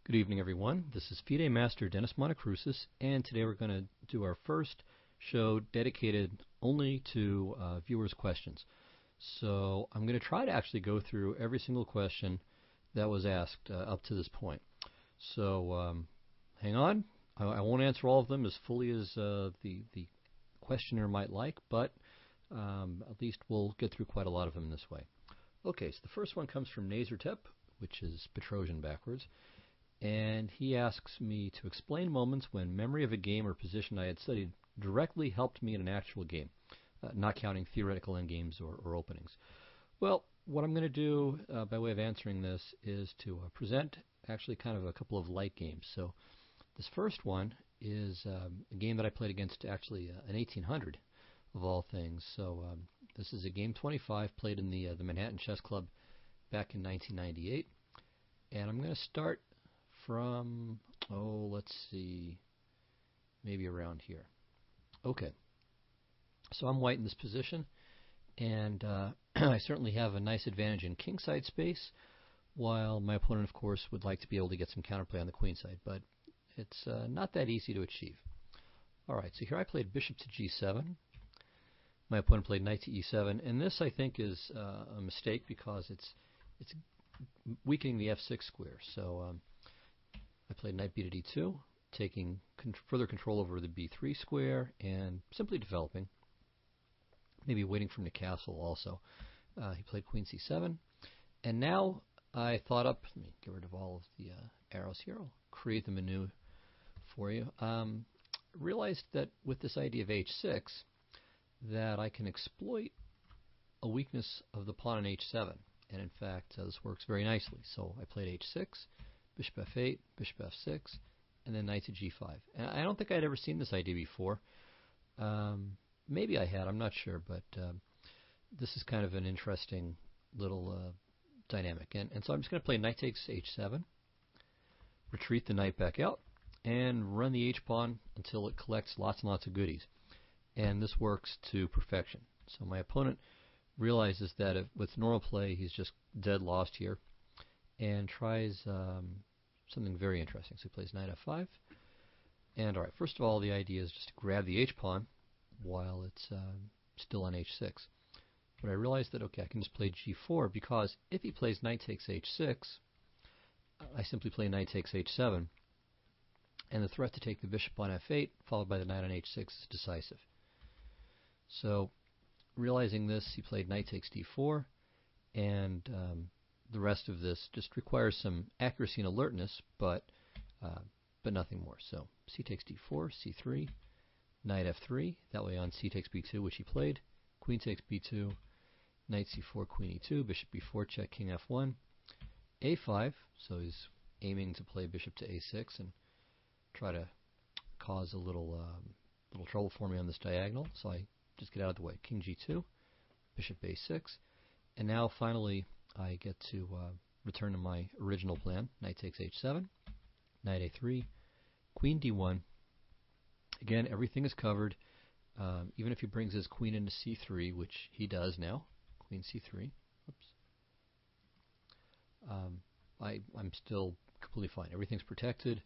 Good evening, everyone. This is FIDE Master Dennis Monokroussos, and today we're going to do our first show dedicated only to viewers' questions. So I'm going to try to actually go through every single question that was asked up to this point. So hang on. I won't answer all of them as fully as the questioner might like, but at least we'll get through quite a lot of them this way. Okay, so the first one comes from Nazertep, which is Petrosian backwards. And he asks me to explain moments when memory of a game or position I had studied directly helped me in an actual game, not counting theoretical endgames or openings. Well, what I'm going to do by way of answering this is to present actually kind of a couple of light games. So this first one is a game that I played against actually an 1800 of all things. So this is a game 25 played in the Manhattan Chess Club back in 1998. And I'm going to start from, let's see, maybe around here. Okay, so I'm white in this position, and I certainly have a nice advantage in kingside space, while my opponent, of course, would like to be able to get some counterplay on the queenside, but it's not that easy to achieve. Alright, so here I played bishop to g7. My opponent played knight to e7, and this, I think, is a mistake because it's weakening the f6 square. So I played knight b to d2, taking further control over the b3 square and simply developing, maybe waiting for him to castle also. He played queen c7, and now I thought up, let me get rid of all of the arrows here, I'll create them anew for you. Realized that with this idea of h6, that I can exploit a weakness of the pawn on h7, and in fact this works very nicely. So I played h6, bishop f8, bishop f6, and then knight to g5. And I don't think I'd ever seen this idea before. Maybe I had, I'm not sure, but this is kind of an interesting little dynamic. And so I'm just going to play knight takes h7, retreat the knight back out, and run the h-pawn until it collects lots and lots of goodies. And this works to perfection. So my opponent realizes that if, with normal play, he's just dead lost here, and tries something very interesting. So he plays knight f5. And alright, first of all, the idea is just to grab the h-pawn while it's still on h6. But I realized that, okay, I can just play g4, because if he plays knight takes h6, I simply play knight takes h7. And the threat to take the bishop on f8, followed by the knight on h6, is decisive. So, realizing this, he played knight takes d4, and the rest of this just requires some accuracy and alertness, but nothing more. So c takes d4, c3, knight f3, that way on c takes b2, which he played, queen takes b2, knight c4, queen e2, bishop b4, check, king f1, a5, so he's aiming to play bishop to a6 and try to cause a little trouble for me on this diagonal, so I just get out of the way. King g2, bishop a6, and now finally I get to return to my original plan. Knight takes h7, knight a3, queen d1. Again, everything is covered. Even if he brings his queen into c3, which he does now, queen c3. Oops. I'm still completely fine. Everything's protected.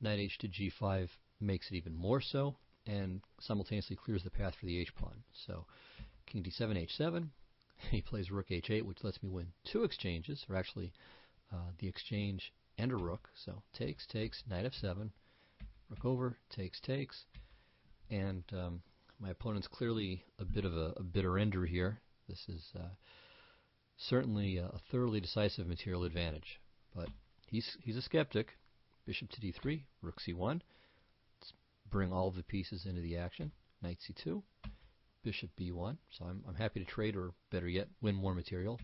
Knight h to g5 makes it even more so, and simultaneously clears the path for the h-pawn. So king d7, h7. He plays rook h8, which lets me win two exchanges, or actually the exchange and a rook. So takes, takes, knight f7, rook over, takes, takes. And my opponent's clearly a bit of a bitter ender here. This is certainly a thoroughly decisive material advantage. But he's a skeptic. Bishop to d3, rook c1. Let's bring all of the pieces into the action. Knight c2, bishop b1. So I'm happy to trade, or better yet, win more material.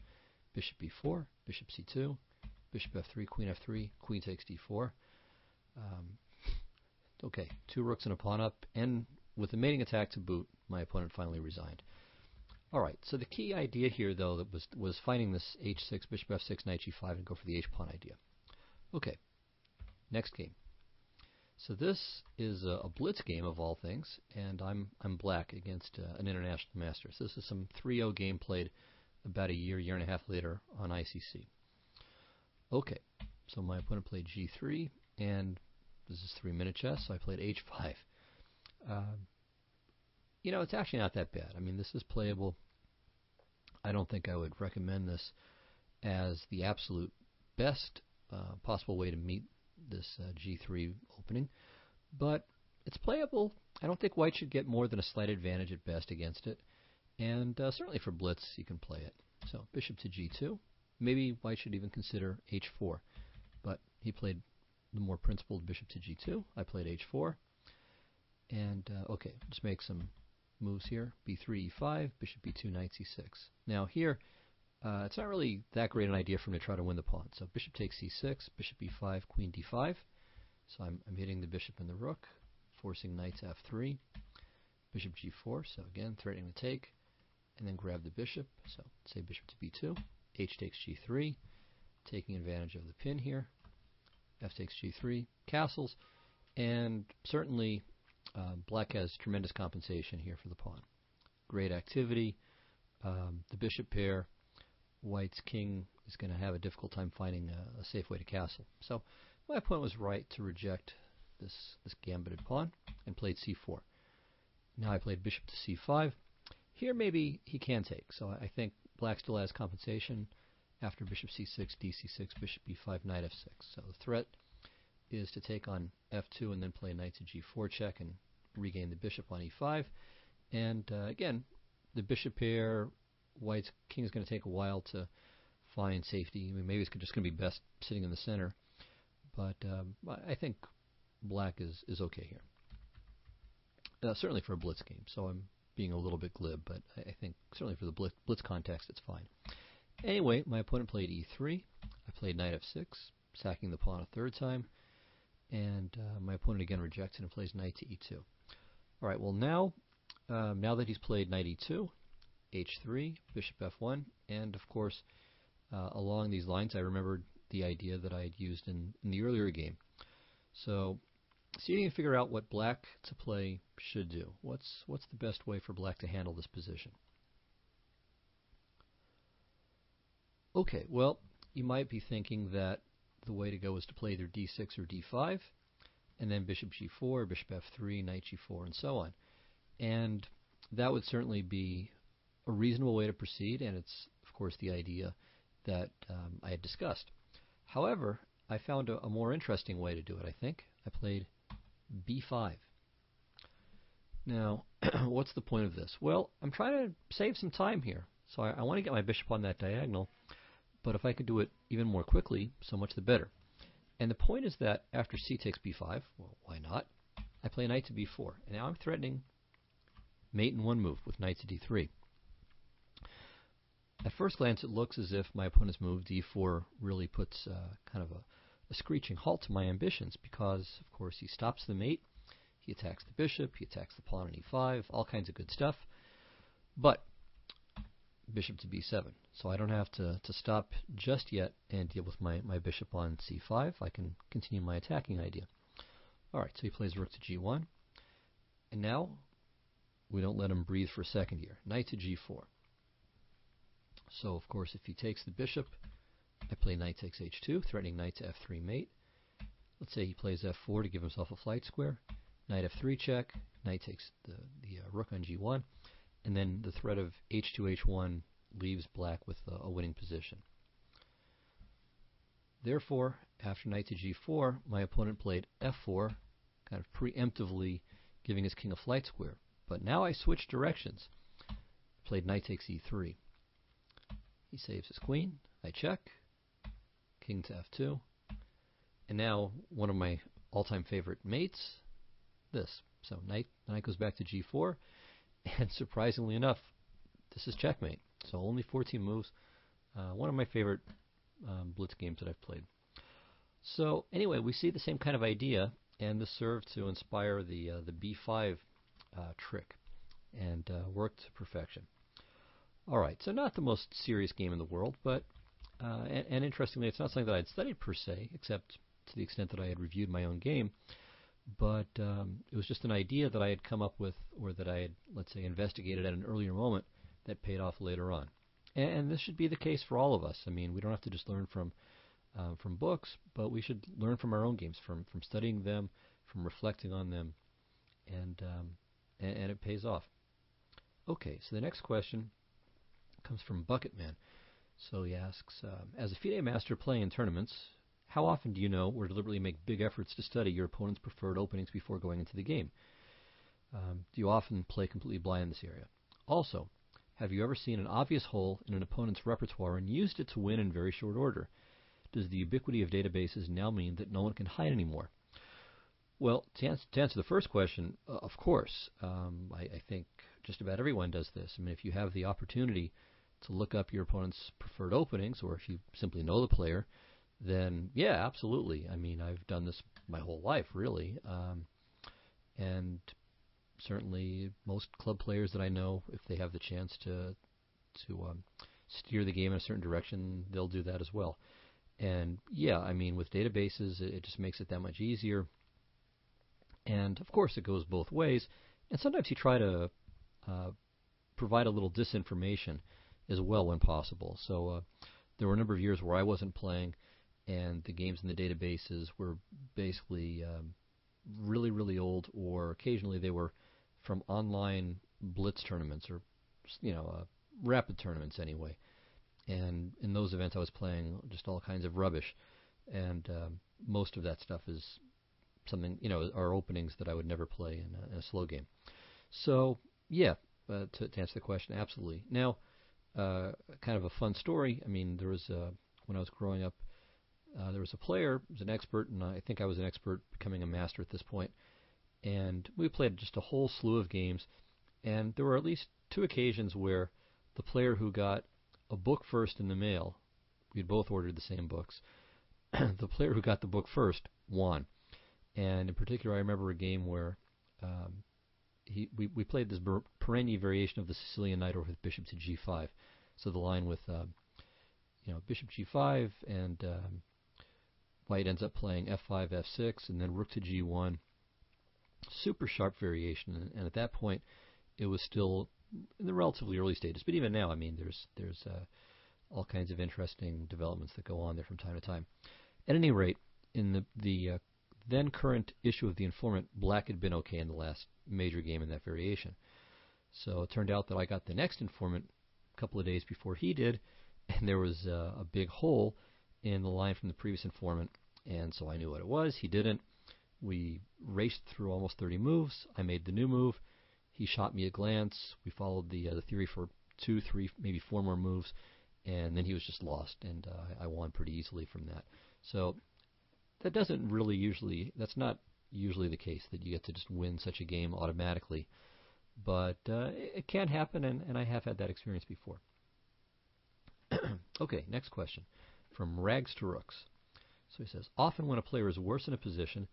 Bishop b4, bishop c2, bishop f3, queen f3, queen takes d4. Okay, two rooks and a pawn up, and with the mating attack to boot, my opponent finally resigned. Alright, so the key idea here, though, that was finding this h6, bishop f6, knight g5, and go for the h-pawn idea. Okay, next game. So this is a blitz game of all things, and I'm black against an international master. So this is some 3-0 game played about a year and a half later on ICC. Okay, So my opponent played g3, and this is 3-minute chess, so I played h5. You know, it's actually not that bad. I mean, this is playable. I don't think I would recommend this as the absolute best possible way to meet this g3 opening, but it's playable. I don't think white should get more than a slight advantage at best against it, and certainly for blitz you can play it. So bishop to g2. Maybe white should even consider h4, but he played the more principled bishop to g2. I played h4, and okay, just make some moves here. b3, e5, bishop b2, knight c6. Now here, it's not really that great an idea for me to try to win the pawn. So bishop takes c6, bishop e5, queen d5. So I'm hitting the bishop and the rook, forcing knight to f3, bishop g4. So again, threatening to take, and then grab the bishop. So say bishop to b2, h takes g3, taking advantage of the pin here. F takes g3, castles, and certainly black has tremendous compensation here for the pawn. Great activity. The bishop pair, white's king is going to have a difficult time finding a safe way to castle. So my opponent was right to reject this gambited pawn and played c4. Now I played bishop to c5. Here maybe he can take, so I think black still has compensation after bishop c6, dc6, bishop e5, knight f6. So the threat is to take on f2 and then play knight to g4 check and regain the bishop on e5. And again, the bishop pair, white's king is going to take a while to find safety. I mean, maybe it's just going to be best sitting in the center, but I think black is okay here. Certainly for a blitz game, so I'm being a little bit glib, but I think certainly for the blitz context it's fine. Anyway, my opponent played e3. I played knight f6, sacking the pawn a third time, and my opponent again rejects it and plays knight to e2. All right, well now that he's played knight e2, h3, bishop f1, and of course along these lines I remembered the idea that I had used in the earlier game. So see if you can figure out what black to play should do. What's the best way for black to handle this position? Okay, well, you might be thinking that the way to go is to play either d6 or d5, and then bishop g4, bishop f3, knight g4, and so on. And that would certainly be a reasonable way to proceed, and it's, of course, the idea that I had discussed. However, I found a more interesting way to do it, I think. I played b5. Now, what's the point of this? Well, I'm trying to save some time here. So I want to get my bishop on that diagonal, but if I could do it even more quickly, so much the better. And the point is that after c takes b5, well, why not? I play knight to b4, and now I'm threatening mate in one move with knight to d3. At first glance, it looks as if my opponent's move, d4, really puts kind of a screeching halt to my ambitions because, of course, he stops the mate, he attacks the bishop, he attacks the pawn on e5, all kinds of good stuff. But bishop to b7, so I don't have to stop just yet and deal with my bishop on c5. I can continue my attacking idea. All right, so he plays rook to g1, and now we don't let him breathe for a second here. Knight to g4. So, of course, if he takes the bishop, I play knight takes h2, threatening knight to f3 mate. Let's say he plays f4 to give himself a flight square. Knight f3 check, knight takes the rook on g1, and then the threat of h2, h1 leaves black with a winning position. Therefore, after knight to g4, my opponent played f4, kind of preemptively giving his king a flight square. But now I switch directions. Played knight takes e3. He saves his queen. I check. King to f2. And now one of my all-time favorite mates, this. So knight goes back to g4. And surprisingly enough, this is checkmate. So only 14 moves. One of my favorite blitz games that I've played. So anyway, we see the same kind of idea, and this served to inspire the b5 trick, and worked to perfection. All right, so not the most serious game in the world, but and interestingly, it's not something that I'd studied per se, except to the extent that I had reviewed my own game. But it was just an idea that I had come up with, or that I had, let's say, investigated at an earlier moment that paid off later on. And this should be the case for all of us. I mean, we don't have to just learn from from books, but we should learn from our own games, from studying them, from reflecting on them, and and it pays off. Okay, so the next question comes from Bucketman. So he asks, as a FIDE master playing in tournaments, how often do you know or deliberately make big efforts to study your opponent's preferred openings before going into the game? Do you often play completely blind in this area? Also, have you ever seen an obvious hole in an opponent's repertoire and used it to win in very short order? Does the ubiquity of databases now mean that no one can hide anymore? Well, to answer the first question, of course. I think just about everyone does this. I mean, if you have the opportunity to look up your opponent's preferred openings, or if you simply know the player, then yeah, absolutely. I mean, I've done this my whole life, really. And certainly most club players that I know, if they have the chance to steer the game in a certain direction, they'll do that as well. And yeah, I mean, with databases, it just makes it that much easier. And of course, it goes both ways. And sometimes you try to provide a little disinformation as well when possible. So there were a number of years where I wasn't playing, and the games in the databases were basically really, really old, or occasionally they were from online blitz tournaments, or rapid tournaments anyway. And in those events, I was playing just all kinds of rubbish, and most of that stuff is something, are openings that I would never play in a slow game. So yeah, to answer the question, absolutely. Now, kind of a fun story. I mean, there was when I was growing up, there was a player who was an expert, and I think I was an expert becoming a master at this point. And we played just a whole slew of games, and there were at least 2 occasions where the player who got a book first in the mail, we'd both ordered the same books, the player who got the book first won. And in particular, I remember a game where we played this perennial variation of the Sicilian knight over with bishop to g5. So the line with bishop g5, and white ends up playing f5, f6, and then rook to g1. Super sharp variation, and at that point, it was still in the relatively early stages. But even now, I mean, there's all kinds of interesting developments that go on there from time to time. At any rate, in the then current issue of The Informant, black had been okay in the last major game in that variation. So it turned out that I got the next Informant a couple of days before he did, and there was a big hole in the line from the previous Informant, and so I knew what it was. He didn't. We raced through almost 30 moves. I made the new move. He shot me a glance. We followed the theory for 2, 3, maybe 4 more moves, and then he was just lost, and I won pretty easily from that. So that doesn't really usually, that's not usually the case, that you get to just win such a game automatically. But it can happen, and I have had that experience before. Okay, next question from Rags to Rooks. So he says, often when a player is worse in a position,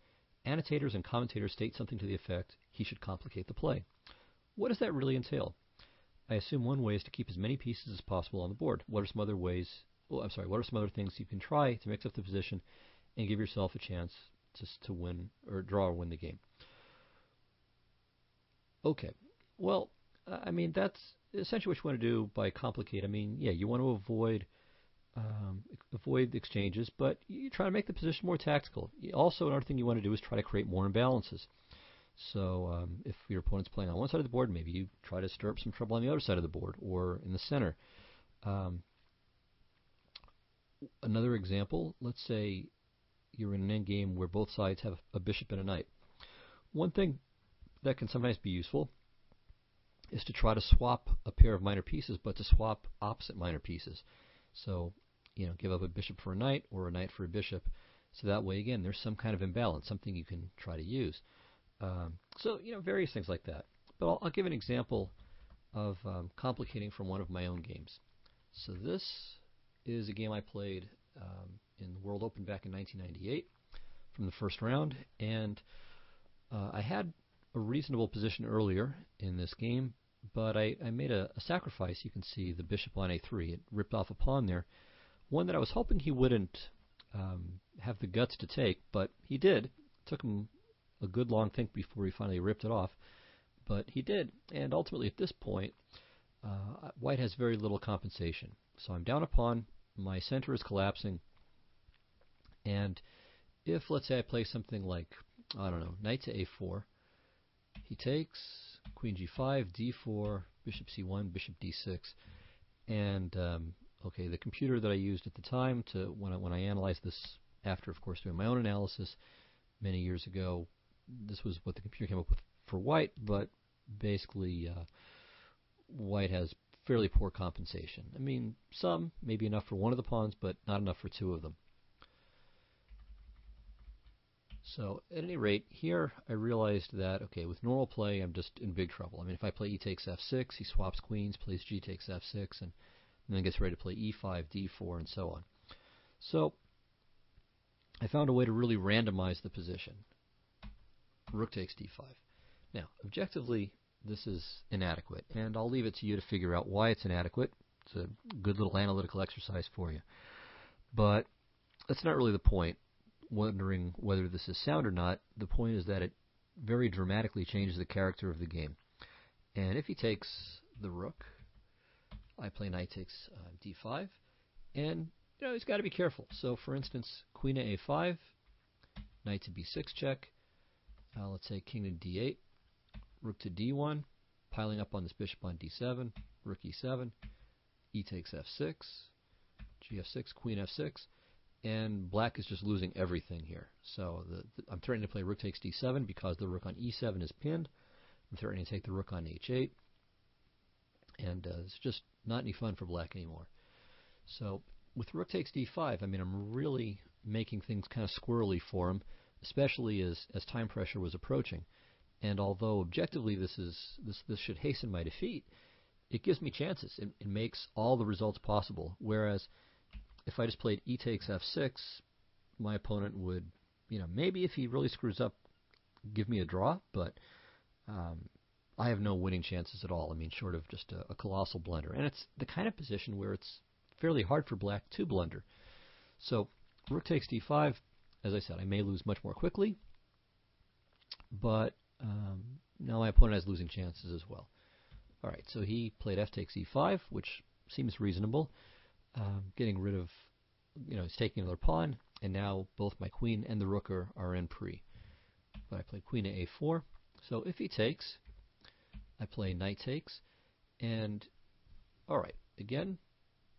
annotators and commentators state something to the effect, he should complicate the play. What does that really entail? I assume one way is to keep as many pieces as possible on the board. What are some other ways, what are some other things you can try to mix up the position and give yourself a chance to win, or draw or win the game? Okay, well, I mean, that's essentially what you want to do by complicate. I mean, yeah, you want to avoid exchanges, but you try to make the position more tactical. Also, another thing you want to do is try to create more imbalances. So if your opponent's playing on one side of the board, maybe you try to stir up some trouble on the other side of the board or in the center. Another example, let's say you're in an endgame where both sides have a bishop and a knight. One thing that can sometimes be useful is to try to swap a pair of minor pieces, but to swap opposite minor pieces. So, give up a bishop for a knight or a knight for a bishop. So that way, again, there's some kind of imbalance, something you can try to use. So, various things like that. But I'll give an example of complicating from one of my own games. So this is a game I played in the World Open back in 1998 from the first round. And I had a reasonable position earlier in this game, but I made a sacrifice. You can see the bishop on a3. It ripped off a pawn there, one that I was hoping he wouldn't have the guts to take, but he did. It took him a good long think before he finally ripped it off, but he did. And ultimately at this point, white has very little compensation. So I'm down a pawn, my center is collapsing, And if, let's say, I play something like, I don't know, knight to a4, he takes, queen g5, d4, bishop c1, bishop d6, and okay, the computer that I used at the time to when I analyzed this, after of course doing my own analysis many years ago, this was what the computer came up with for white, but basically white has fairly poor compensation. I mean, some, maybe enough for one of the pawns, but not enough for two of them. So at any rate, here I realized that, okay, with normal play, I'm just in big trouble. I mean, if I play e takes f6, he swaps queens, plays g takes f6, and then gets ready to play e5, d4, and so on. So I found a way to really randomize the position. Rook takes d5. Now, objectively, this is inadequate, and I'll leave it to you to figure out why it's inadequate. It's a good little analytical exercise for you. But that's not really the point, wondering whether this is sound or not. The point is that it very dramatically changes the character of the game. And if he takes the rook, I play knight takes d5, and he's got to be careful. So, for instance, queen to a5, knight to b6 check. Let's say king to d8, rook to d1, piling up on this bishop on d7, rook e7, e takes f6, gf6, queen f6, and black is just losing everything here. So I'm threatening to play rook takes d7 because the rook on e7 is pinned. I'm threatening to take the rook on h8, and it's just not any fun for black anymore. So with rook takes d5, I mean, I'm really making things kind of squirrely for him, especially as time pressure was approaching. And although objectively this should hasten my defeat, it gives me chances. It makes all the results possible. Whereas if I just played e takes f6, my opponent would, maybe if he really screws up, give me a draw, but I have no winning chances at all. I mean, short of just a colossal blunder. And it's the kind of position where it's fairly hard for black to blunder. So rook takes d5, as I said, I may lose much more quickly, but now my opponent has losing chances as well. All right, so he played f takes e5, which seems reasonable. Getting rid of, he's taking another pawn, and now both my queen and the rook are in pre. But I played queen to a4. So if he takes, I play knight takes, and all right, again,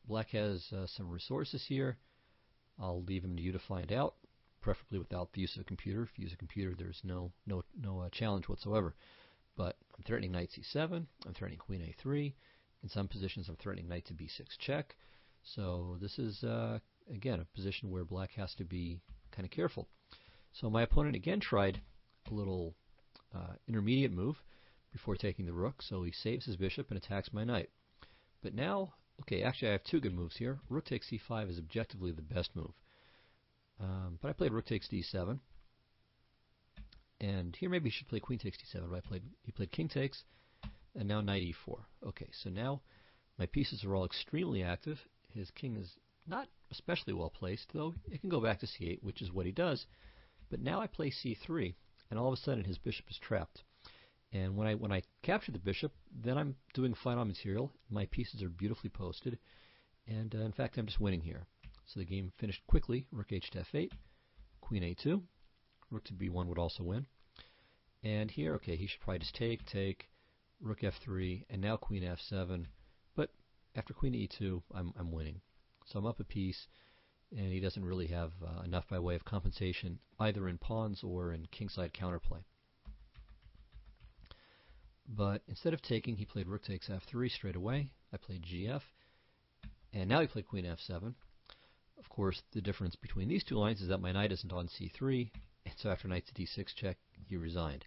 black has some resources here. I'll leave him to you to find out, preferably without the use of a computer. If you use a computer, there's no challenge whatsoever. But I'm threatening knight c7, I'm threatening queen a3. In some positions, I'm threatening knight to b6 check. So this is, again, a position where black has to be kind of careful. So my opponent again tried a little intermediate move before taking the rook. So he saves his bishop and attacks my knight. But now, okay, actually I have two good moves here. Rook takes c5 is objectively the best move. But I played rook takes d7. And here maybe he should play queen takes d7, but he played king takes, and now knight e4. Okay, so now my pieces are all extremely active. His king is not especially well placed, though it can go back to c8, which is what he does. But now I play c3, and all of a sudden his bishop is trapped. And when I capture the bishop, then I'm doing fight on material. My pieces are beautifully posted, and in fact I'm just winning here. So the game finished quickly. Rook h to f8, queen a2. Rook to b1 would also win. And here, okay, he should probably just take, rook f3, and now queen f7. But after queen e2, I'm winning. So I'm up a piece, and he doesn't really have enough by way of compensation, either in pawns or in kingside counterplay. But instead of taking, he played rook takes f3 straight away. I played gf, and now he played queen f7. Of course, the difference between these two lines is that my knight isn't on c3, and so after knight to d6 check, he resigned.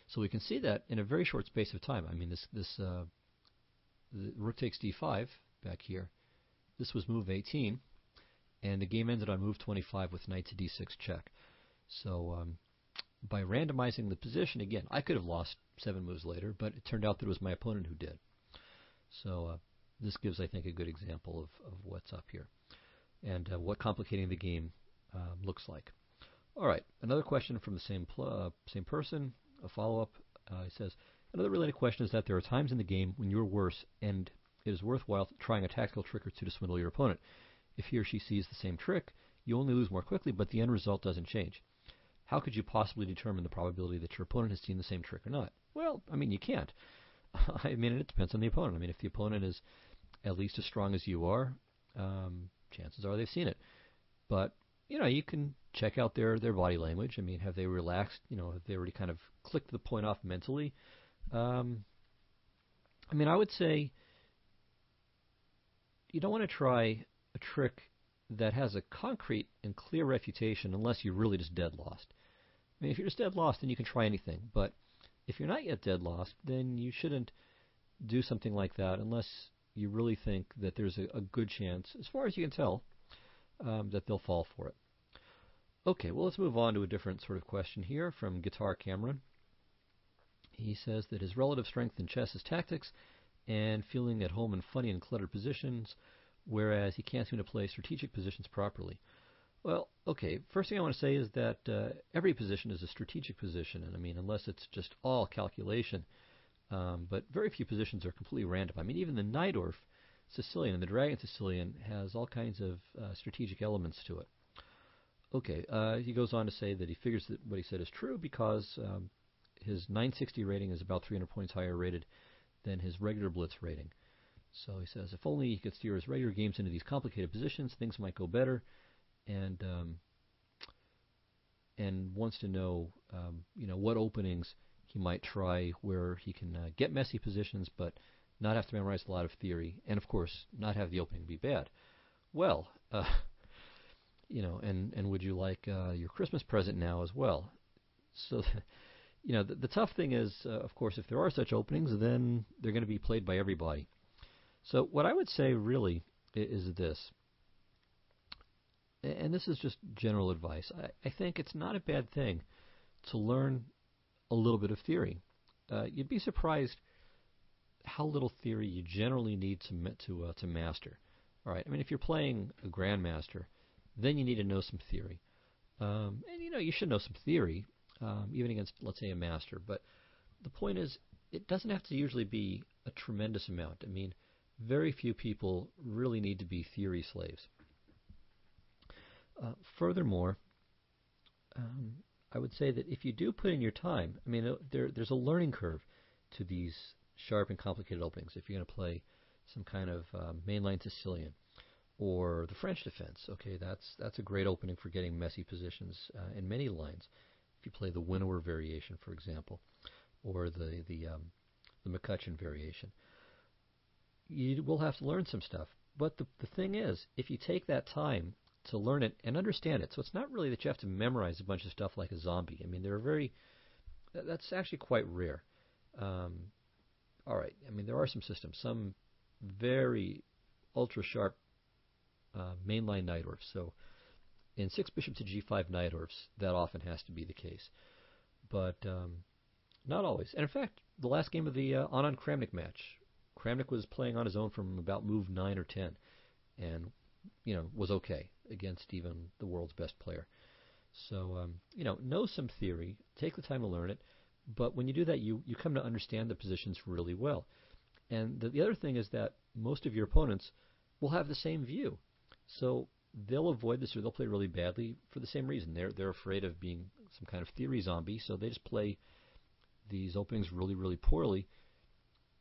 So we can see that in a very short space of time. I mean, the rook takes d5 back here. This was move 18, and the game ended on move 25 with knight to d6 check. So by randomizing the position, again, I could have lost 7 moves later, but it turned out that it was my opponent who did. So this gives, I think, a good example of what's up here and what complicating the game looks like. All right, another question from the same person, a follow-up. He says, another related question is that there are times in the game when you're worse and it is worthwhile trying a tactical trick or two to swindle your opponent. If he or she sees the same trick, You only lose more quickly, but the end result doesn't change. How could you possibly determine the probability that your opponent has seen the same trick or not? Well, I mean, you can't. I mean, it depends on the opponent. I mean, if the opponent is at least as strong as you are, chances are they've seen it. But, you can check out their body language. I mean, have they relaxed? Have they already kind of clicked the point off mentally? I mean, I would say you don't want to try a trick that has a concrete and clear refutation unless you're really just dead lost. I mean, if you're just dead lost, then you can try anything. But if you're not yet dead lost, then you shouldn't do something like that unless you really think that there's a good chance, as far as you can tell, that they'll fall for it. Okay, well, let's move on to a different sort of question here from Guitar Cameron. He says that his relative strength in chess is tactics and feeling at home in funny and cluttered positions, whereas he can't seem to play strategic positions properly. Well, okay, first thing I want to say is that every position is a strategic position, and I mean, unless it's just all calculation, but very few positions are completely random. I mean, even the Najdorf Sicilian and the Dragon Sicilian has all kinds of strategic elements to it. Okay, he goes on to say that he figures that what he said is true because his 960 rating is about 300 points higher rated than his regular Blitz rating. So he says if only he could steer his regular games into these complicated positions, things might go better. And wants to know, what openings he might try where he can get messy positions, but not have to memorize a lot of theory, and of course not have the opening be bad. Well, and would you like your Christmas present now as well? So, the tough thing is, of course, if there are such openings, then they're going to be played by everybody. So what I would say really is this. And this is just general advice. I think it's not a bad thing to learn a little bit of theory. You'd be surprised how little theory you generally need to master. All right. I mean, if you're playing a grandmaster, then you need to know some theory. And you should know some theory, even against, let's say, a master. But the point is, it doesn't have to usually be a tremendous amount. I mean, very few people really need to be theory slaves. Furthermore, I would say that if you do put in your time, I mean, there's a learning curve to these sharp and complicated openings. If you're going to play some kind of mainline Sicilian or the French defense, okay, that's a great opening for getting messy positions in many lines. If you play the winnower variation, for example, or the McCutcheon variation, you will have to learn some stuff. But the thing is, if you take that time to learn it and understand it. So it's not really that you have to memorize a bunch of stuff like a zombie. I mean, that's actually quite rare. All right, I mean, there are some systems, some very ultra-sharp mainline Najdorfs. So in 6 bishop to g5 Najdorfs, that often has to be the case. But not always. And in fact, the last game of the Anand Kramnik match, Kramnik was playing on his own from about move 9 or 10, and was okay against even the world's best player. So, know some theory, take the time to learn it, but when you do that, you come to understand the positions really well. And the other thing is that most of your opponents will have the same view. So they'll avoid this or they'll play really badly for the same reason. They're afraid of being some kind of theory zombie, so they just play these openings really, really poorly.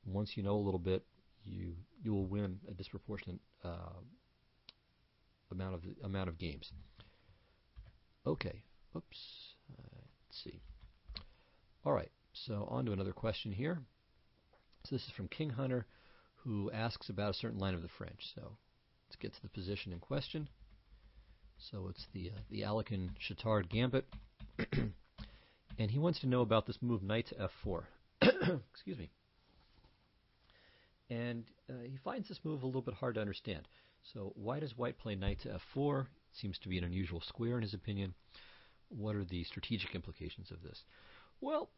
Once you know a little bit, you will win a disproportionate amount of games. Okay. Oops. Let's see. All right. So on to another question here. So this is from King Hunter, who asks about a certain line of the French. So let's get to the position in question. So it's the Alekhine Chittard Gambit, and he wants to know about this move knight to f4. Excuse me. And he finds this move a little bit hard to understand. So why does white play knight to f4? It seems to be an unusual square in his opinion. What are the strategic implications of this? Well,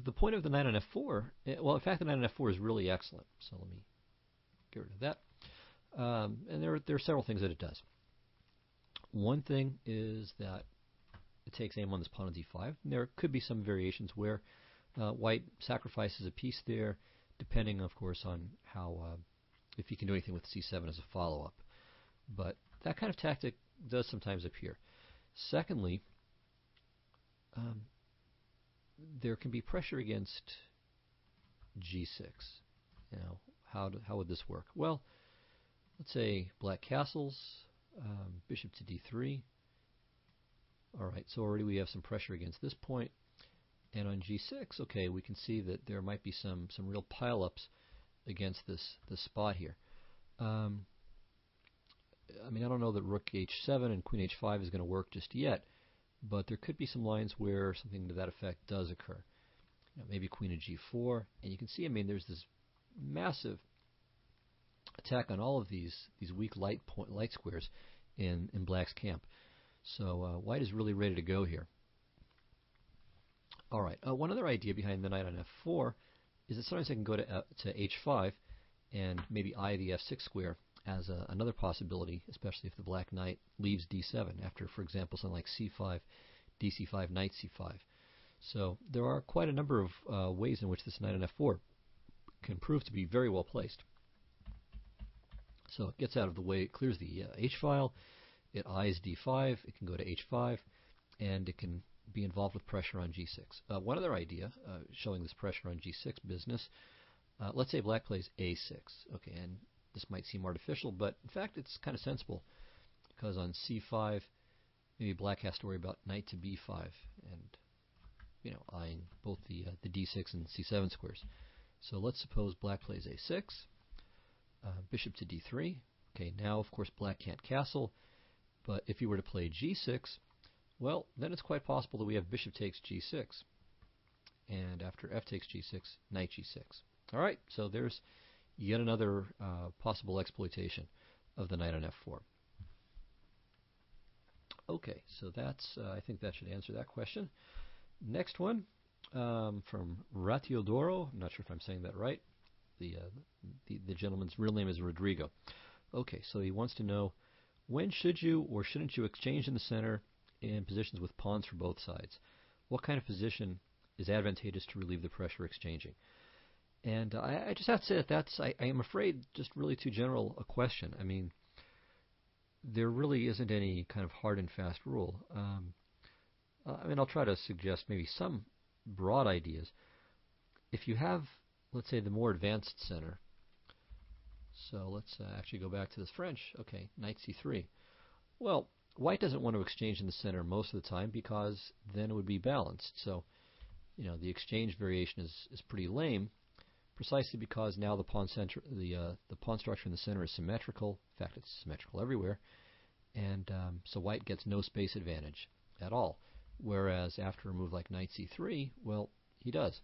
the point of the knight on f4, well, in fact, the knight on f4 is really excellent. So let me get rid of that. And there are several things that it does. One thing is that it takes aim on this pawn on d5. And there could be some variations where white sacrifices a piece there, depending, of course, on how if you can do anything with c7 as a follow-up. But that kind of tactic does sometimes appear. Secondly, there can be pressure against g6. You know, how would this work? Well, let's say black castles, bishop to d3. All right, so already we have some pressure against this point. And on g6, okay, we can see that there might be some real pile-ups against this spot here. I mean, I don't know that rook h7 and queen h5 is going to work just yet, but there could be some lines where something to that effect does occur. You know, maybe queen to g4, and you can see, I mean, there's this massive attack on all of these weak light squares in black's camp. So white is really ready to go here. All right, one other idea behind the knight on f4 is that sometimes I can go to h5 and maybe eye the f6 square as another possibility, especially if the black knight leaves d7 after, for example, something like c5, dc5, knight c5. So there are quite a number of ways in which this knight on f4 can prove to be very well placed. So it gets out of the way, it clears the h-file, it eyes d5, it can go to h5, and it can be involved with pressure on g6. One other idea showing this pressure on g6 business, let's say black plays a6. Okay, and this might seem artificial, but in fact it's kind of sensible, because on c5, maybe black has to worry about knight to b5, and you know, eyeing both the d6 and c7 squares. So let's suppose black plays a6, bishop to d3. Okay, now of course black can't castle, but if you were to play g6, well, then it's quite possible that we have bishop takes g6, and after f takes g6, knight g6. All right, so there's yet another possible exploitation of the knight on f4. Okay, so that's I think that should answer that question. Next one from Ratiodoro. I'm not sure if I'm saying that right. The gentleman's real name is Rodrigo. Okay, so he wants to know, when should you or shouldn't you exchange in the center in positions with pawns for both sides? What kind of position is advantageous to relieve the pressure exchanging? And I just have to say that that's, I am afraid, just really too general a question. I mean, there really isn't any kind of hard and fast rule. I mean, I'll try to suggest maybe some broad ideas. If you have, let's say, the more advanced center, so let's actually go back to this French. Okay, knight c3. Well, white doesn't want to exchange in the center most of the time because then it would be balanced. So, you know, the exchange variation is pretty lame, precisely because now the pawn structure in the center is symmetrical. In fact, it's symmetrical everywhere, and so white gets no space advantage at all. Whereas after a move like knight c3, well, he does.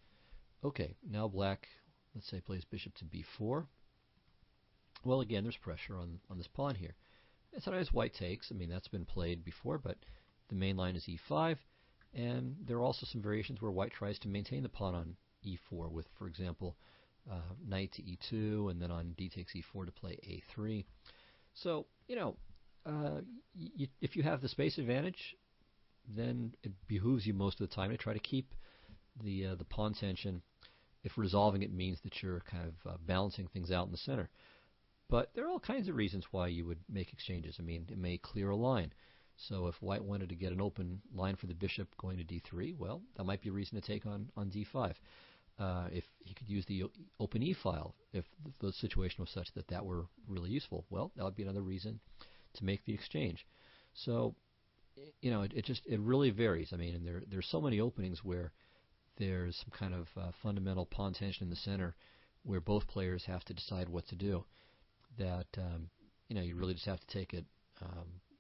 Okay, now black, let's say, plays bishop to b4. Well, again, there's pressure on this pawn here. And sometimes white takes. I mean, that's been played before, but the main line is e5. And there are also some variations where white tries to maintain the pawn on e4 with, for example, knight to e2, and then on d takes e4 to play a3. So, you know, if you have the space advantage, then it behooves you most of the time to try to keep the pawn tension if resolving it means that you're kind of balancing things out in the center. But there are all kinds of reasons why you would make exchanges. I mean, it may clear a line. So if white wanted to get an open line for the bishop going to d3, well, that might be a reason to take on d5. If he could use the open e-file, if the situation was such that that were really useful, well, that would be another reason to make the exchange. So, you know, it really varies. I mean, and there's so many openings where there's some kind of fundamental pawn tension in the center where both players have to decide what to do, that you know, you really just have to take it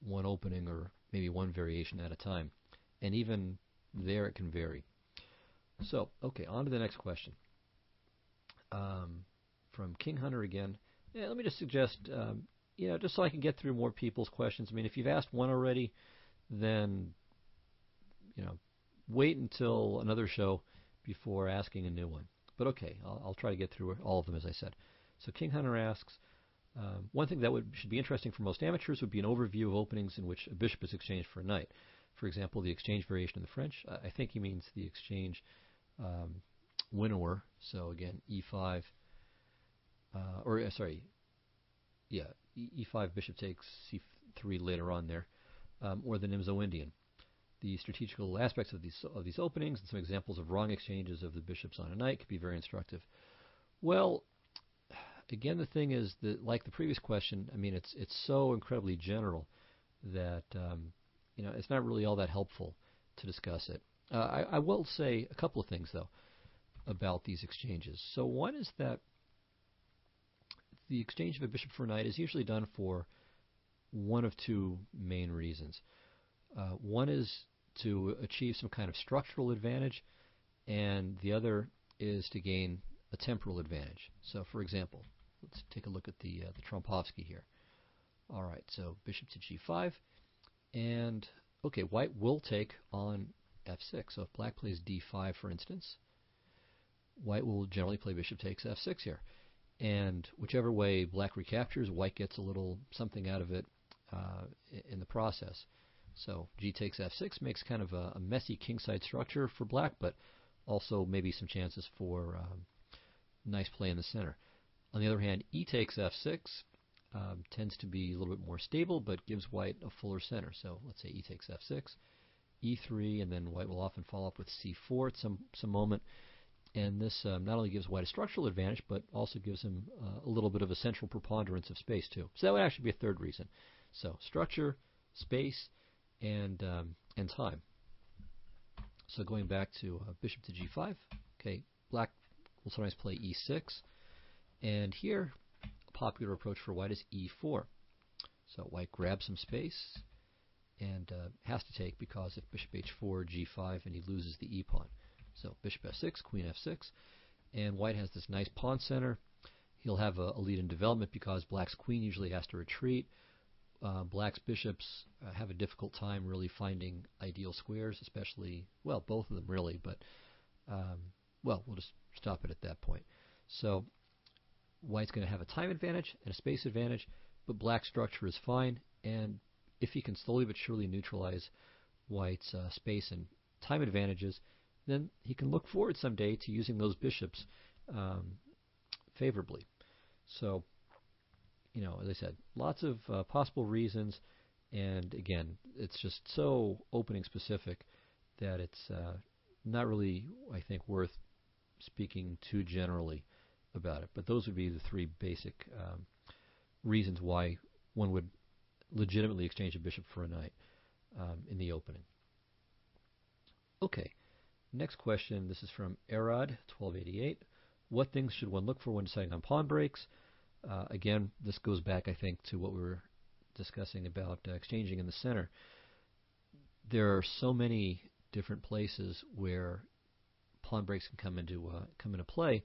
one opening or maybe one variation at a time. And even there it can vary. So, okay, on to the next question. From King Hunter again. Yeah, let me just suggest, you know, just so I can get through more people's questions. I mean, if you've asked one already, then, you know, wait until another show before asking a new one. But okay, I'll try to get through all of them, as I said. So King Hunter asks, one thing that should be interesting for most amateurs would be an overview of openings in which a bishop is exchanged for a knight. For example, the exchange variation in the French. I think he means the exchange winnower. So again, e5, e5 bishop takes c3 later on there. or the Nimzo-Indian. The strategical aspects of these openings and some examples of wrong exchanges of the bishops on a knight could be very instructive. Well, again, the thing is that, like the previous question, I mean, it's so incredibly general that it's not really all that helpful to discuss it. I will say a couple of things though about these exchanges. So one is that the exchange of a bishop for a knight is usually done for one of two main reasons. One is to achieve some kind of structural advantage, and the other is to gain a temporal advantage. So, for example, let's take a look at the Trompowsky here. All right, so bishop to g5, and okay, white will take on f6. So if black plays d5, for instance, white will generally play bishop takes f6 here. And whichever way black recaptures, white gets a little something out of it in the process. So g takes f6 makes kind of a messy kingside structure for black, but also maybe some chances for nice play in the center. On the other hand, e takes f6 tends to be a little bit more stable, but gives white a fuller center. So let's say e takes f6, e3, and then white will often follow up with c4 at some moment. And this not only gives white a structural advantage, but also gives him a little bit of a central preponderance of space too. So that would actually be a third reason. So structure, space, and time. So going back to bishop to g5, okay, black will sometimes play e6, and here a popular approach for white is e4. So white grabs some space and has to take, because if bishop h4, g5, and he loses the e pawn. So bishop f6, queen f6, and white has this nice pawn center. He'll have a lead in development because black's queen usually has to retreat. Black's bishops have a difficult time really finding ideal squares, especially, well, both of them really, but, well, we'll just stop it at that point. So white's going to have a time advantage and a space advantage, but black's structure is fine, and if he can slowly but surely neutralize white's space and time advantages, then he can look forward someday to using those bishops favorably. So, as I said, lots of possible reasons, and again, it's just so opening specific that it's not really, I think, worth speaking too generally about it. But those would be the three basic reasons why one would legitimately exchange a bishop for a knight in the opening. Okay, next question. This is from Erod, 1288. What things should one look for when deciding on pawn breaks? Again, this goes back, I think, to what we were discussing about exchanging in the center. There are so many different places where pawn breaks can come into play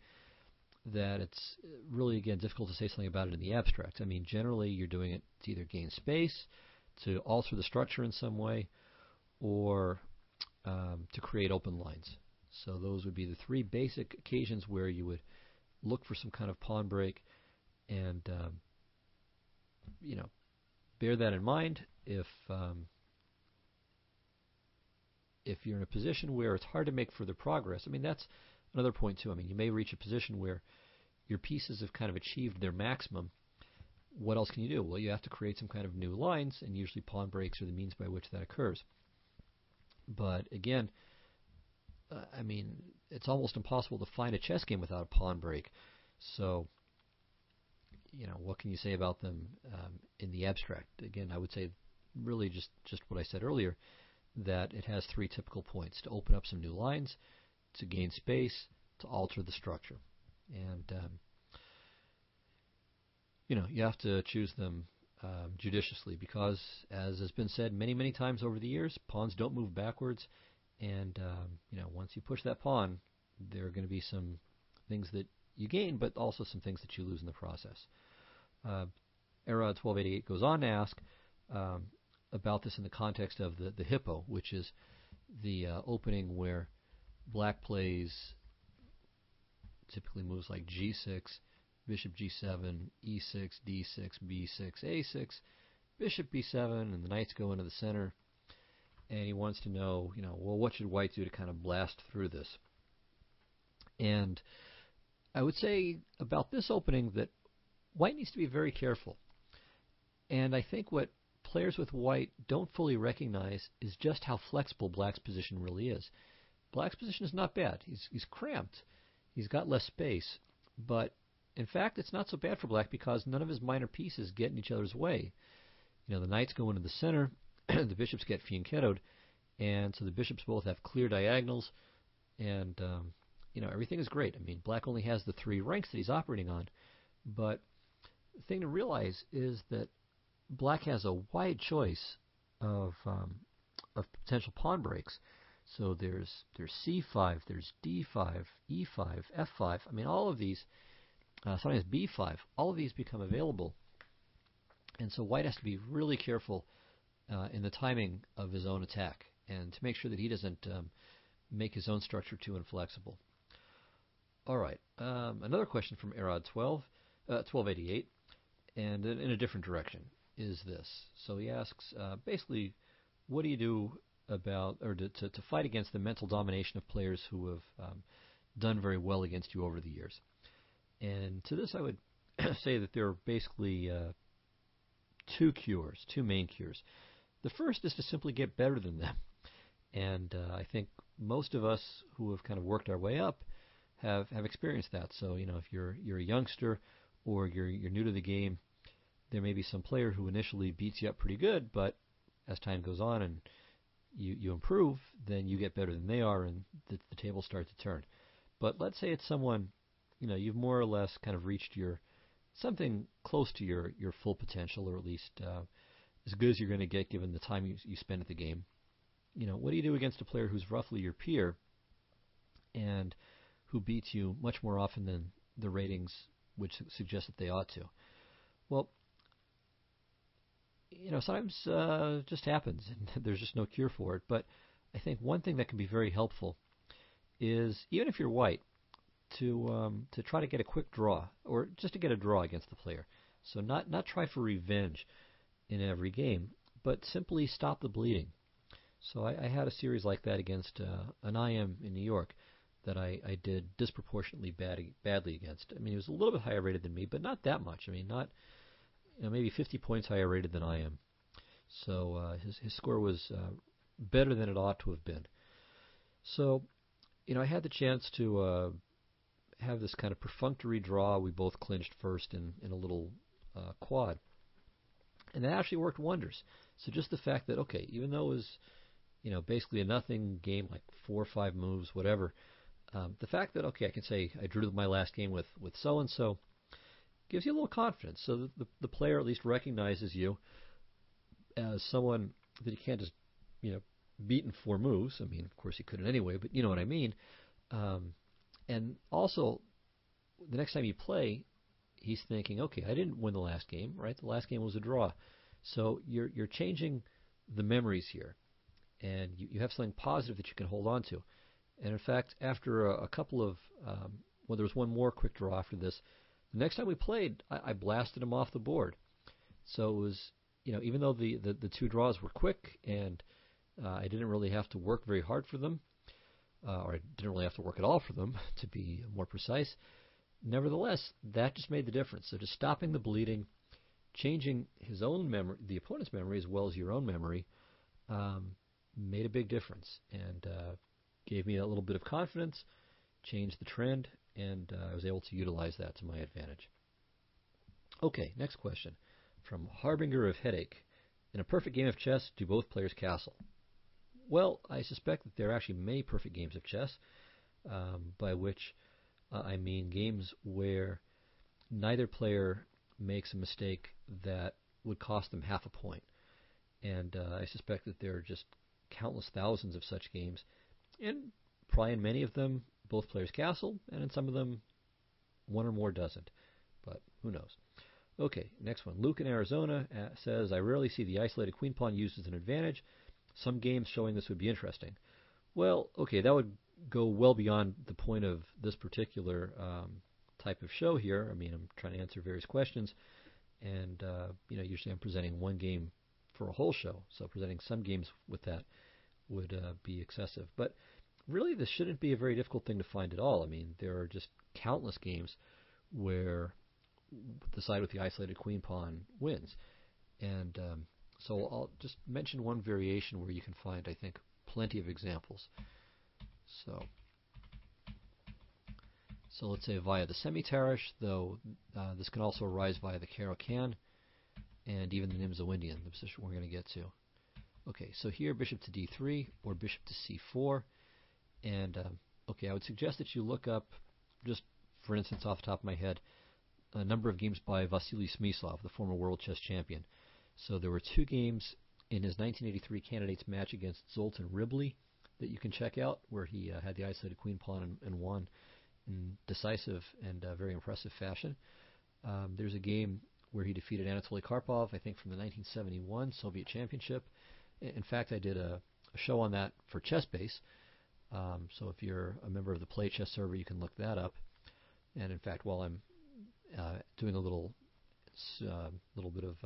that it's really, again, difficult to say something about it in the abstract. I mean, generally, you're doing it to either gain space, to alter the structure in some way, or to create open lines. So those would be the three basic occasions where you would look for some kind of pawn break. And bear that in mind if you're in a position where it's hard to make further progress. I mean, that's another point too. I mean, you may reach a position where your pieces have kind of achieved their maximum. What else can you do? Well, you have to create some kind of new lines, and usually pawn breaks are the means by which that occurs. But again, I mean, it's almost impossible to find a chess game without a pawn break. So what can you say about them in the abstract? Again, I would say really just what I said earlier, that it has three typical points: to open up some new lines, to gain space, to alter the structure. And, you have to choose them judiciously because, as has been said many, many times over the years, pawns don't move backwards. And, once you push that pawn, there are going to be some things that you gain, but also some things that you lose in the process. Erod 1288 goes on to ask about this in the context of the hippo, which is the opening where black plays typically moves like g6, bishop g7, e6, d6, b6, a6, bishop b7, and the knights go into the center. And he wants to know, well, what should white do to kind of blast through this? And I would say about this opening that white needs to be very careful. And I think what players with white don't fully recognize is just how flexible black's position really is. Black's position is not bad. He's cramped. He's got less space. But in fact, it's not so bad for black because none of his minor pieces get in each other's way. The knights go into the center, the bishops get fianchettoed, and so the bishops both have clear diagonals, and everything is great. I mean, black only has the 3 ranks that he's operating on, but the thing to realize is that black has a wide choice of potential pawn breaks. So there's c5, there's d5, e5, f5. I mean, all of these, sometimes b5, all of these become available. And so white has to be really careful in the timing of his own attack and to make sure that he doesn't make his own structure too inflexible. All right, another question from Erod 1288, and in a different direction, is this. So he asks, basically, what do you do about, or to fight against the mental domination of players who have done very well against you over the years? And to this I would say that there are basically 2 main cures. The first is to simply get better than them. And I think most of us who have kind of worked our way up have experienced that. So, if you're a youngster or you're new to the game, there may be some player who initially beats you up pretty good, but as time goes on and you improve, then you get better than they are, and the tables start to turn. But let's say it's someone, you've more or less kind of reached something close to your full potential, or at least as good as you're going to get given the time you spend at the game. What do you do against a player who's roughly your peer and who beats you much more often than the ratings would suggest that they ought to? Well, sometimes it just happens, and there's just no cure for it. But I think one thing that can be very helpful is, even if you're white, to try to get a quick draw, or just to get a draw against the player. So not try for revenge in every game, but simply stop the bleeding. So I had a series like that against an IM in New York that I did disproportionately badly against. I mean, he was a little bit higher rated than me, but not that much. I mean, not maybe 50 points higher rated than I am. So his score was better than it ought to have been. So, I had the chance to have this kind of perfunctory draw. We both clinched first in a little quad. And that actually worked wonders. So just the fact that, okay, even though it was, basically a nothing game, like 4 or 5 moves, whatever, the fact that, okay, I can say I drew my last game with so-and-so gives you a little confidence. So the player at least recognizes you as someone that he can't just, beat in 4 moves. I mean, of course he couldn't anyway, but you know what I mean. And also, the next time you play, he's thinking, okay, I didn't win the last game, right? The last game was a draw. So you're changing the memories here, and you have something positive that you can hold on to. And in fact, after a couple of, there was one more quick draw after this, the next time we played, I blasted him off the board. So it was, even though the 2 draws were quick and I didn't really have to work very hard for them, or I didn't really have to work at all for them, to be more precise, nevertheless, that just made the difference. So just stopping the bleeding, changing his own memory, the opponent's memory as well as your own memory, made a big difference, and gave me a little bit of confidence, changed the trend, and I was able to utilize that to my advantage. Okay, next question from Harbinger of Headache. In a perfect game of chess, do both players castle? Well, I suspect that there are actually many perfect games of chess, by which I mean games where neither player makes a mistake that would cost them half a point. And I suspect that there are just countless thousands of such games. And probably in many of them, both players castle, and in some of them, one or more doesn't. But who knows? Okay, next one. Luke in Arizona says, I rarely see the isolated queen pawn used as an advantage. Some games showing this would be interesting. Well, okay, that would go well beyond the point of this particular type of show here. I mean, I'm trying to answer various questions, and usually I'm presenting one game for a whole show. So presenting some games with that would be excessive. But really, this shouldn't be a very difficult thing to find at all. I mean, there are just countless games where the side with the isolated queen pawn wins. And So I'll just mention one variation where you can find, I think, plenty of examples. So let's say via the semitarish, though this can also arise via the Caro-Can and even the Nimzo-Indian, the position we're going to get to. Okay, so here bishop to d3 or bishop to c4. And okay, I would suggest that you look up, just for instance off the top of my head, a number of games by Vasily Smyslov, the former world chess champion. So there were 2 games in his 1983 candidates match against Zoltan Ribley that you can check out, where he had the isolated queen pawn and won in decisive and very impressive fashion. There's a game where he defeated Anatoly Karpov, I think from the 1971 Soviet Championship. In fact, I did a show on that for ChessBase. So if you're a member of the Play Chess server, you can look that up. And in fact, while I'm doing a little bit of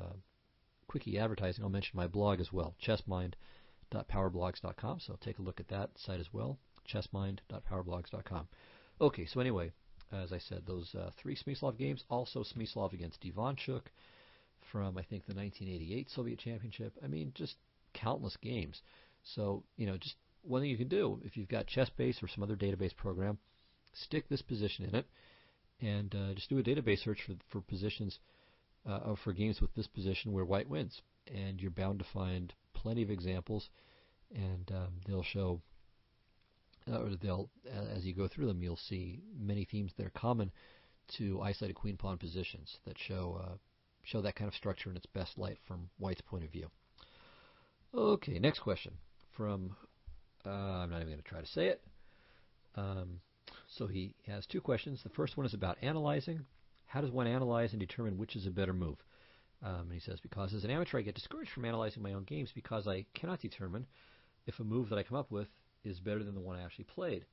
quickie advertising, I'll mention my blog as well, chessmind.powerblogs.com. So take a look at that site as well, chessmind.powerblogs.com. Okay, so anyway, as I said, those 3 Smyslov games, also Smyslov against Ivanchuk from, I think, the 1988 Soviet Championship. I mean, just countless games. So, just one thing you can do, if you've got ChessBase or some other database program, stick this position in it, and just do a database search for positions, or for games with this position where white wins. And you're bound to find plenty of examples, and they'll show, or as you go through them, you'll see many themes that are common to isolated queen pawn positions that show that kind of structure in its best light from white's point of view. Okay, next question from, I'm not even going to try to say it. So he has 2 questions. The first one is about analyzing. How does one analyze and determine which is a better move? And he says, because as an amateur I get discouraged from analyzing my own games because I cannot determine if a move that I come up with is better than the one I actually played.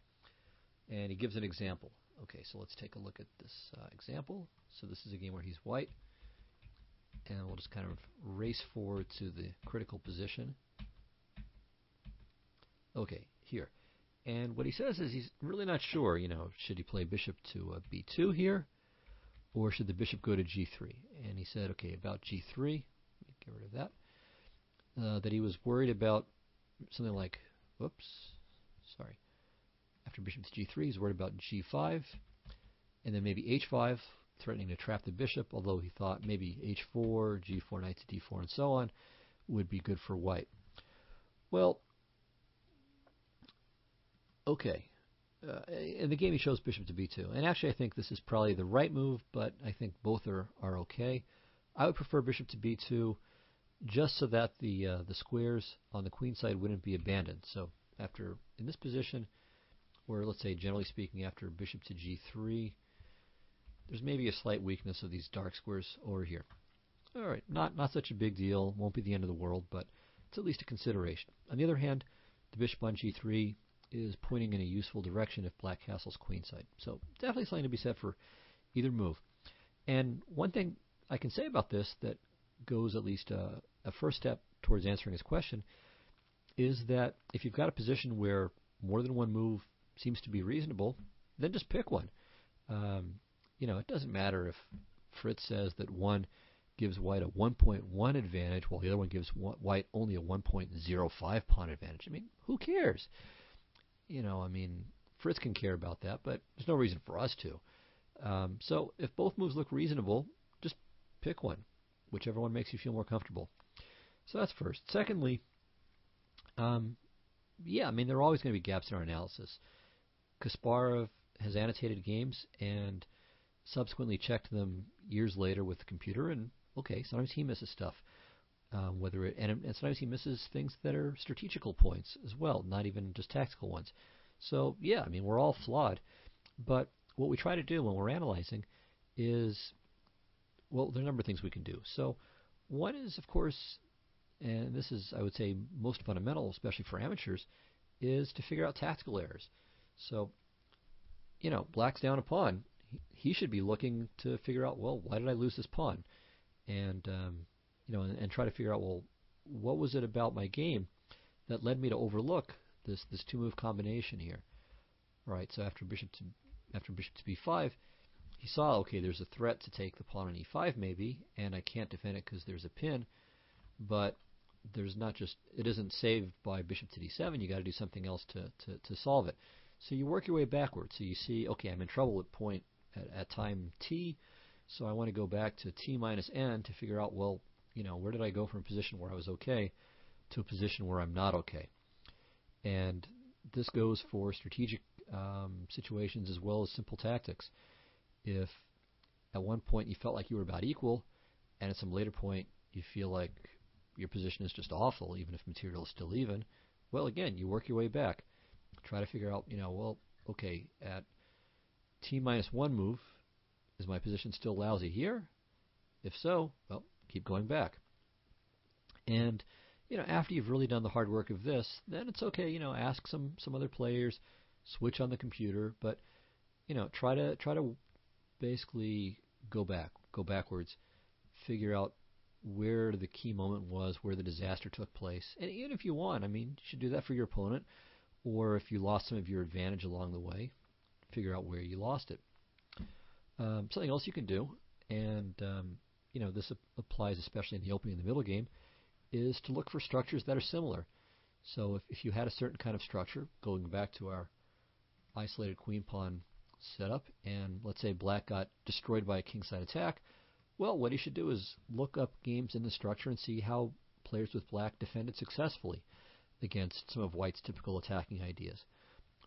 And he gives an example. Okay, so let's take a look at this example. So this is a game where he's white. And we'll just kind of race forward to the critical position. Okay, here. And what he says is he's really not sure, should he play bishop to b2 here, or should the bishop go to g3? And he said, okay, about g3, let me get rid of that, that he was worried about something like, after bishop to g3, he's worried about g5, and then maybe h5, threatening to trap the bishop, although he thought maybe h4, g4, knight to d4, and so on would be good for white. Well, okay. In the game he chose bishop to b2. And actually I think this is probably the right move, but I think both are okay. I would prefer bishop to b2 just so that the squares on the queen side wouldn't be abandoned. So in this position, or let's say generally speaking after bishop to g3, there's maybe a slight weakness of these dark squares over here. Alright, not such a big deal, won't be the end of the world, but it's at least a consideration. On the other hand, the bishop on g3 is pointing in a useful direction if black castles queenside. So definitely something to be said for either move. And one thing I can say about this that goes at least a first step towards answering his question is that if you've got a position where more than one move seems to be reasonable, then just pick one. It doesn't matter if Fritz says that one gives white a 1.1 advantage while the other one gives white only a 1.05 pawn advantage. I mean, who cares? Fritz can care about that, but there's no reason for us to. So if both moves look reasonable, just pick one, whichever one makes you feel more comfortable. So that's first. Secondly, there are always going to be gaps in our analysis. Kasparov has annotated games and subsequently checked them years later with the computer, and okay, sometimes he misses stuff. And sometimes he misses things that are strategical points as well, not even just tactical ones. So we're all flawed, but what we try to do when we're analyzing is, there are a number of things we can do. So one is, of course, and this is, I would say, most fundamental, especially for amateurs, is to figure out tactical errors. So, black's down a pawn. He should be looking to figure out, why did I lose this pawn? And and try to figure out, what was it about my game that led me to overlook this 2-move combination here? Right. So after bishop to b5, he saw, okay, there's a threat to take the pawn on e5 maybe, and I can't defend it because there's a pin. But there's not just it isn't saved by bishop to d7. You got to do something else to solve it. So you work your way backwards. So you see, okay, I'm in trouble at point at time t, so I want to go back to t minus n to figure out, well, where did I go from a position where I was okay to a position where I'm not okay? And this goes for strategic situations as well as simple tactics. If at one point you felt like you were about equal, and at some later point you feel like your position is just awful, even if material is still even, well, again, you work your way back. Try to figure out, well, okay, at t minus 1 move, is my position still lousy here? If so, well, keep going back. And, after you've really done the hard work of this, then it's okay, ask some other players, switch on the computer, but, try to basically go backwards, figure out where the key moment was, where the disaster took place. And even if you won, you should do that for your opponent, or if you lost some of your advantage along the way, figure out where you lost it. Something else you can do, and this applies especially in the opening and the middle game, is to look for structures that are similar. So if you had a certain kind of structure, going back to our isolated queen pawn setup, and let's say black got destroyed by a kingside attack, well, what you should do is look up games in the structure and see how players with black defended successfully against some of white's typical attacking ideas.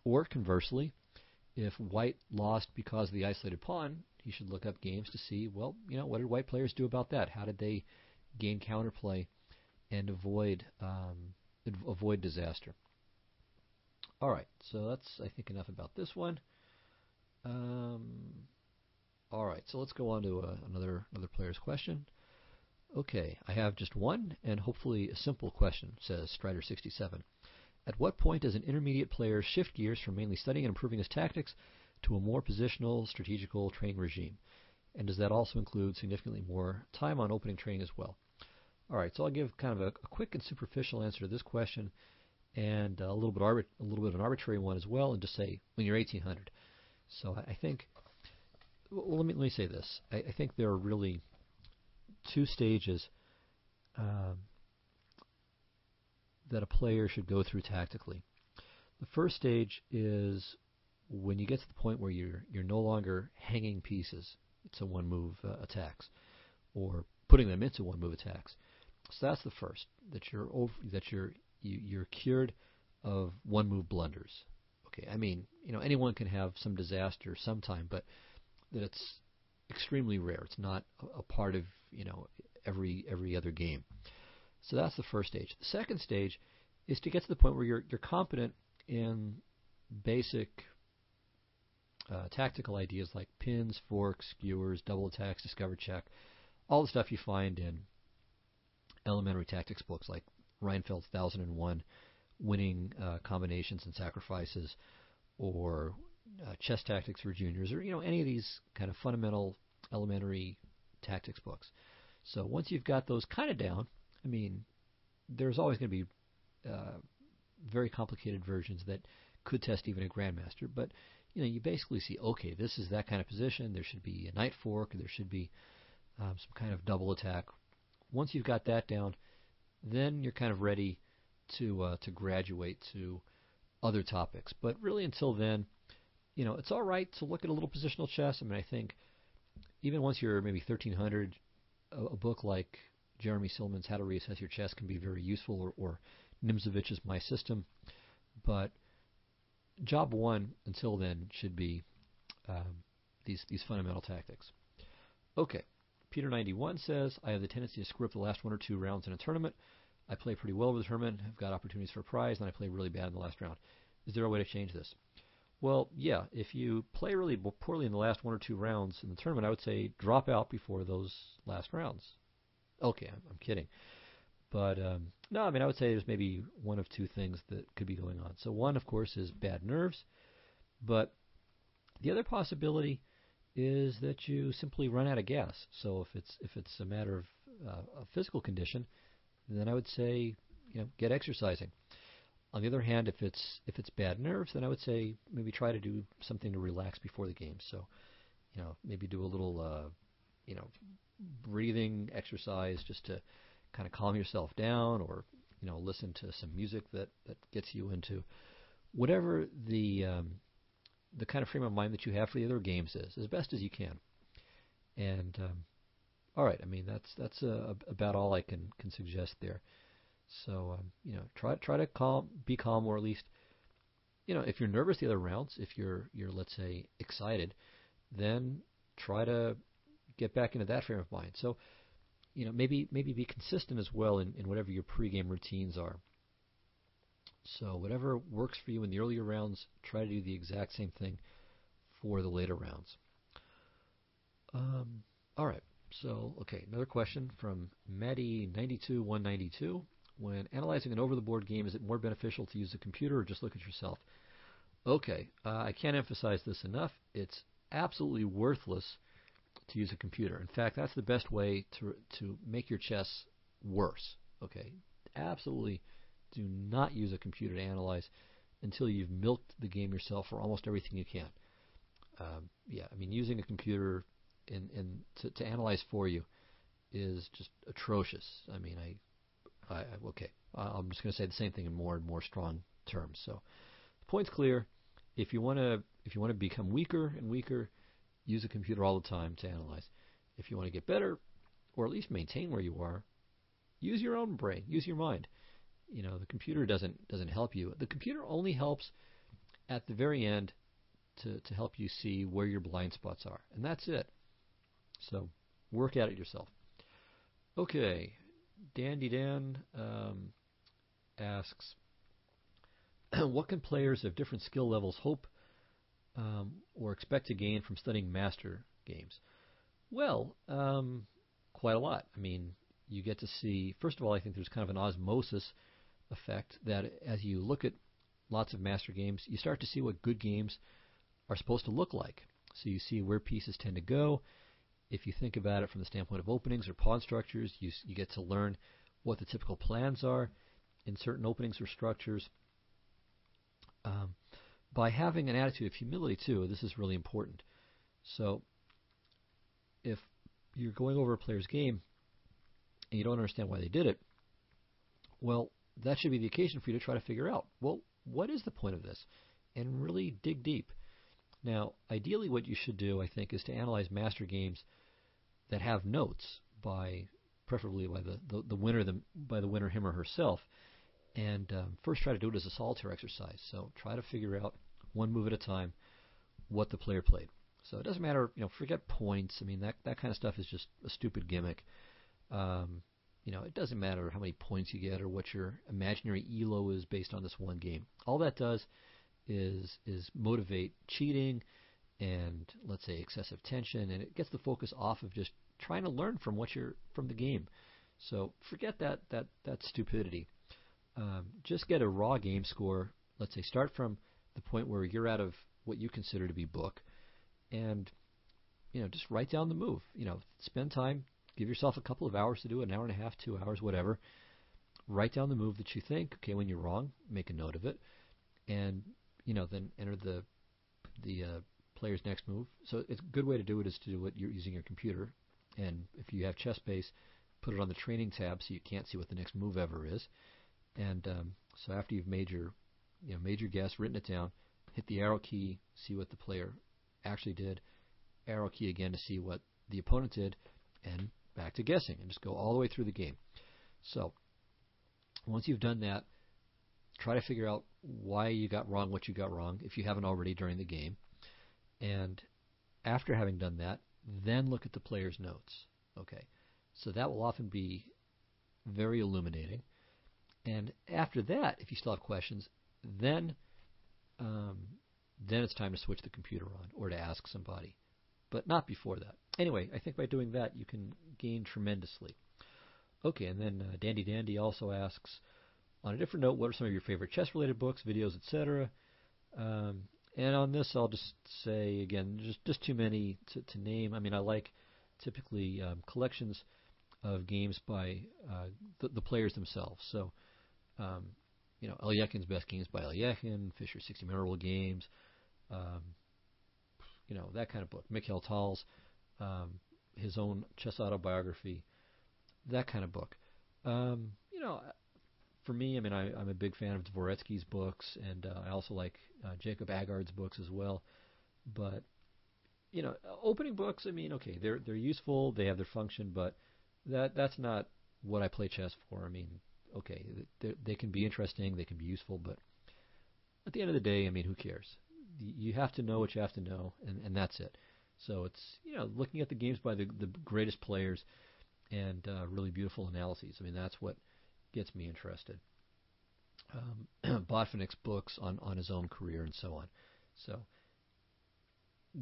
Or conversely, if white lost because of the isolated pawn, you should look up games to see, well, what did white players do about that? How did they gain counterplay and avoid disaster? All right, so that's, I think, enough about this one. All right, so let's go on to another player's question. Okay, I have just one, and hopefully a simple question, says Strider67. At what point does an intermediate player shift gears from mainly studying and improving his tactics to a more positional, strategical training regime? And does that also include significantly more time on opening training as well? All right, so I'll give kind of a quick and superficial answer to this question, and a little bit of an arbitrary one as well, and just say when you're 1800. So I think, well, let me say this. I think there are really two stages that a player should go through tactically. The first stage is when you get to the point where you're no longer hanging pieces to one-move attacks, or putting them into one-move attacks. So that's the first, that you're cured of one-move blunders. Okay, anyone can have some disaster sometime, but that it's extremely rare. It's not a part of every other game. So that's the first stage. The second stage is to get to the point where you're competent in basic tactical ideas like pins, forks, skewers, double attacks, discover check, all the stuff you find in elementary tactics books like Reinfeldt's 1001, winning combinations and sacrifices, or chess tactics for juniors, or any of these kind of fundamental elementary tactics books. So once you've got those kind of down, there's always going to be very complicated versions that could test even a grandmaster, but you basically see, okay, this is that kind of position. There should be a knight fork, or there should be some kind of double attack. Once you've got that down, then you're kind of ready to graduate to other topics. But really, until then, it's all right to look at a little positional chess. I think even once you're maybe 1300, a book like Jeremy Silman's How to Reassess Your Chess can be very useful, or Nimzovich's My System. But job one until then should be these fundamental tactics. Okay, Peter91 says, I have the tendency to screw up the last one or two rounds in a tournament. I play pretty well with Herman, have got opportunities for a prize, and I play really bad in the last round. Is there a way to change this? Well, yeah, if you play really poorly in the last one or two rounds in the tournament, I would say drop out before those last rounds. Okay, I'm kidding. But no, I would say there's maybe one of two things that could be going on. So one, of course, is bad nerves. But the other possibility is that you simply run out of gas. So if it's a matter of a physical condition, then I would say get exercising. On the other hand, if it's bad nerves, then I would say maybe try to do something to relax before the game. So maybe do a little breathing exercise just to kind of calm yourself down, or listen to some music that gets you into whatever the kind of frame of mind that you have for the other games is, as best as you can. And all right, I mean that's about all I can suggest there. So try to be calm, or at least if you're nervous the other rounds, if you're let's say excited, then try to get back into that frame of mind. So maybe be consistent as well in whatever your pregame routines are. So whatever works for you in the earlier rounds, try to do the exact same thing for the later rounds. All right. So, okay, another question from Maddie92192. When analyzing an over-the-board game, is it more beneficial to use a computer or just look at yourself? Okay, I can't emphasize this enough. It's absolutely worthless to use a computer. In fact, that's the best way to make your chess worse. Okay, absolutely do not use a computer to analyze until you've milked the game yourself for almost everything you can. Yeah, I mean, using a computer to analyze for you is just atrocious. I mean, I'm just going to say the same thing in more and more strong terms. So the point's clear. If you want to become weaker and weaker, use a computer all the time to analyze. If you want to get better, or at least maintain where you are, use your own brain, use your mind. The computer doesn't help you. The computer only helps at the very end to help you see where your blind spots are, and that's it. So work at it yourself. Okay, Dandy Dan asks, what can players of different skill levels hope or expect to gain from studying master games? Well, quite a lot. I mean, you get to see, first of all, I think there's kind of an osmosis effect that as you look at lots of master games, you start to see what good games are supposed to look like. So you see where pieces tend to go. If you think about it from the standpoint of openings or pawn structures, you get to learn what the typical plans are in certain openings or structures. By having an attitude of humility, too, this is really important. So if you're going over a player's game and you don't understand why they did it, well, that should be the occasion for you to try to figure out, well, what is the point of this? And really dig deep. Now, ideally what you should do, I think, is to analyze master games that have notes preferably by the winner, by the winner him or herself, and first try to do it as a solitaire exercise. So try to figure out one move at a time what the player played. So it doesn't matter, forget points. I mean, that kind of stuff is just a stupid gimmick. It doesn't matter how many points you get or what your imaginary ELO is based on this one game. All that does is motivate cheating and, let's say, excessive tension, and it gets the focus off of just trying to learn from the game. So forget that stupidity. Just get a raw game score. Let's say start from the point where you're out of what you consider to be book, and just write down the move. Spend time. Give yourself a couple of hours to do it, an hour and a half, 2 hours, whatever. Write down the move that you think. Okay, when you're wrong, make a note of it, and then enter the player's next move. So it's a good way to do it is to do it using your computer. And if you have ChessBase, put it on the training tab so you can't see what the next move ever is. And so after you've made your guess, written it down, hit the arrow key, see what the player actually did, arrow key again to see what the opponent did, and back to guessing, and just go all the way through the game. So once you've done that, try to figure out why you got wrong what you got wrong, if you haven't already during the game. And after having done that, then look at the player's notes. Okay, so that will often be very illuminating. And after that, if you still have questions, then it's time to switch the computer on or to ask somebody, but not before that. Anyway, I think by doing that, you can gain tremendously. Okay, and then Dandy also asks, on a different note, what are some of your favorite chess-related books, videos, etc.? And on this, I'll just say, again, just too many to name. I mean, I like typically collections of games by the players themselves. So, Alyekin's Best Games by Alyekin, Fischer's 60 Memorable Games, that kind of book. Mikhail Tal's his own chess autobiography, that kind of book. You know, for me, I mean, I'm a big fan of Dvoretsky's books, and I also like Jacob Agard's books as well. But you know, opening books, I mean, okay, they're useful, they have their function, but that's not what I play chess for. I mean, okay, they can be interesting, they can be useful, but at the end of the day, I mean, who cares? You have to know what you have to know, and that's it. So it's, you know, looking at the games by the greatest players and really beautiful analyses. I mean, that's what gets me interested. Botvinnik's books on his own career and so on. So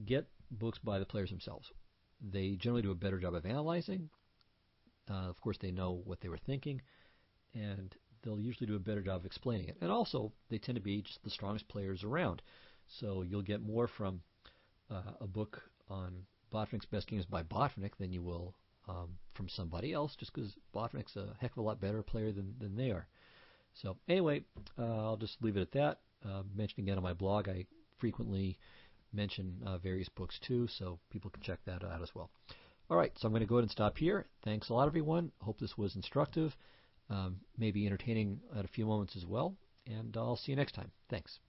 get books by the players themselves. They generally do a better job of analyzing. Of course, they know what they were thinking, and they'll usually do a better job of explaining it. And also, they tend to be just the strongest players around. So you'll get more from a book on Botvinnik's best games by Botvinnik than you will from somebody else, just because Botvinnik's a heck of a lot better player than they are. So anyway, I'll just leave it at that. Mentioning again on my blog, I frequently mention various books too, so people can check that out as well. All right, so I'm going to go ahead and stop here. Thanks a lot, everyone. Hope this was instructive, maybe entertaining at a few moments as well, and I'll see you next time. Thanks.